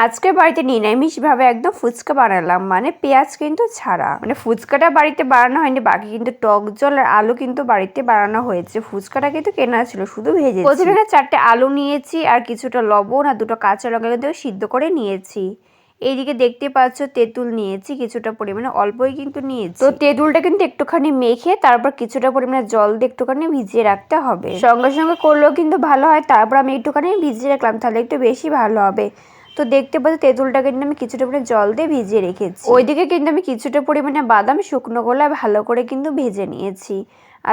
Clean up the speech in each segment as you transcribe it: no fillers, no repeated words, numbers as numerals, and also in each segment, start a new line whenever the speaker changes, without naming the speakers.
আজকে বাড়িতে নিরামিষভাবে একদম ফুচকা বানালাম, মানে পেঁয়াজ কিন্তু ছাড়া। মানে ফুচকাটা বাড়িতে বানানো হয়নি, বাকি কিন্তু টক জল আর আলু কিন্তু বাড়িতে বানানো হয়েছে। ফুচকাটা কিন্তু কেনা ছিল, শুধু ভেজেছি। প্রথমে এখানে 4টে আলু নিয়েছি আর কিছুটা লবণ আর 2টো কাঁচা লঙ্কা কিন্তু সিদ্ধ করে নিয়েছি। এইদিকে দেখতে পাচ্ছ তেঁতুল নিয়েছি কিছুটা পরিমাণে, অল্পই কিন্তু নিয়েছি। তো তেঁতুলটা কিন্তু একটুখানি মেখে তারপর কিছুটা পরিমাণে জল দিয়ে একটুখানি ভিজিয়ে রাখতে হবে। সঙ্গে সঙ্গে করলেও কিন্তু ভালো হয়, তারপর আমি একটুখানি ভিজিয়ে রাখলাম, তাহলে একটু বেশি ভালো হবে। তো দেখতে পাচ্ছি তেঁতুলটাকে কিন্তু আমি কিছুটা পরিমাণে জল দিয়ে ভিজিয়ে রেখেছি। ওইদিকে কিন্তু আমি কিছুটা পরিমাণে বাদাম শুকনো গোলা ভালো করে কিন্তু ভেজে নিয়েছি।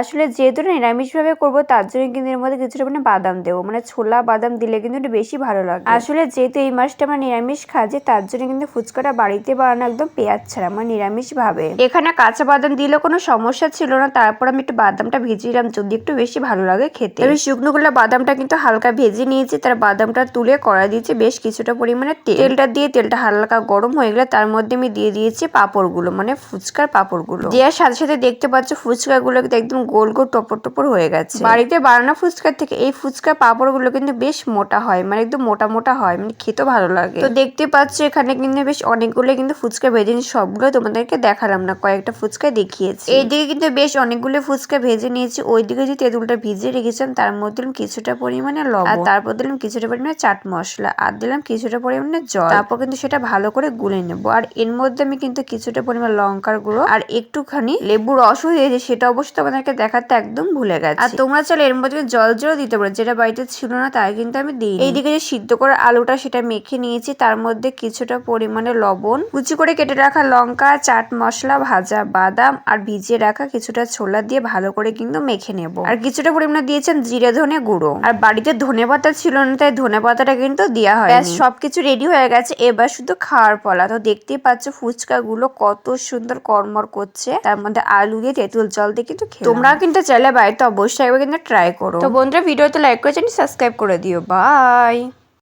আসলে যেহেতু নিরামিষভাবে করবো তার জন্য কিন্তু এর মধ্যে কিছুটা পরিমাণে বাদাম দেবো, মানে ছোলা বাদাম দিলে কিন্তু একটু বেশি ভালো লাগে। আসলে যেহেতু এই মাসটা আমরা নিরামিষ খাচ্ছি তার জন্য কিন্তু ফুচকাটা বাড়িতে বানানো একদম পেঁয়াজ ছাড়া, মানে নিরামিষভাবে। এখানে কাঁচা বাদাম দিলে কোনো সমস্যা ছিল না, তারপর আমি একটু বাদামটা ভেজিলাম যদি একটু বেশি ভালো লাগে খেতে। আমি শুকনো গোলা বাদামটা কিন্তু হালকা ভেজে নিয়েছি, তার বাদামটা তুলে কড়াই দিয়েছি বেশ কিছুটা পরিমাণে তেলটা দিয়ে তেলটা হালকা গরম হয়ে গেলে তার মধ্যে আমি দিয়ে দিয়েছি পাঁপড়গুলো, মানে ফুচকার পাঁপড়গুলো দেওয়ার সাথে সাথে দেখতে পাচ্ছ ফুচকাগুলো কিন্তু একদম গোল গোল টপর টপর হয়ে গেছে। বাড়িতে বানানো ফুচকার থেকে এই ফুচকার পাঁপড়গুলো কিন্তু বেশ মোটা হয়, মানে একদম মোটা মোটা হয়, মানে খেতে ভালো লাগে। তো দেখতে পাচ্ছ এখানে কিন্তু বেশ অনেকগুলো কিন্তু ফুচকা ভেজে নিয়েছি, সবগুলো তোমাদেরকে দেখালাম না, কয়েকটা ফুচকা দেখিয়েছি। এইদিকে কিন্তু বেশ অনেকগুলো ফুচকা ভেজে নিয়েছি। ওইদিকে যে তেঁতুলটা ভিজিয়ে রেখেছিলাম তার মধ্যে দিলাম কিছুটা পরিমাণে লবণ, আর তারপর দিলাম কিছুটা পরিমাণে চাট মশলা, আর দিলাম কিছুটা পরিমাণে জল। তারপর কিন্তু সেটা ভালো করে গুলে নেবো। আর এর মধ্যে আমি কিন্তু কিছুটা পরিমাণ লঙ্কার গুঁড়ো আর একটুখানি লেবুর রসও দিয়েছি, সেটা অবশ্য তোমাদেরকে দেখাতে একদম ভুলে গেছি। আর তোমরা চাইলে এর মধ্যে জল জলও দিতে পারো, যেটা বাড়িতে ছিল না তাই কিন্তু আমি দিই। এইদিকে যে সিদ্ধ করা আলুটা সেটা মেখে নিয়েছি, তার মধ্যে কিছুটা পরিমাণে লবণ, কুচি করে কেটে রাখা লঙ্কা, চাট মশলা, ভাজা বাদাম আর ভিজিয়ে রাখা কিছুটা ছোলা দিয়ে ভালো করে কিন্তু মেখে নেব। আর কিছুটা পরিমাণে দিয়েছেন জিরে ধনে গুঁড়ো, আর বাড়িতে ধনে পাতা ছিল না তাই ধনে পাতাটা কিন্তু দেওয়া হয়। সবকিছু রেডি হয়ে গেছে, এবার শুধু খাওয়ার পালা। তো দেখতেই পাচ্ছ ফুচকা গুলো কত সুন্দর কড়মড় করছে, তার মধ্যে আলু দিয়ে তেঁতুল জল দিয়ে কিন্তু তোমরা কিন্তু চাইলে বাড়িতে অবশ্যই একবার কিন্তু ট্রাই করো। তো বন্ধুরা ভিডিওতে লাইক করে চ্যানেল সাবস্ক্রাইব করে দিও। বাই।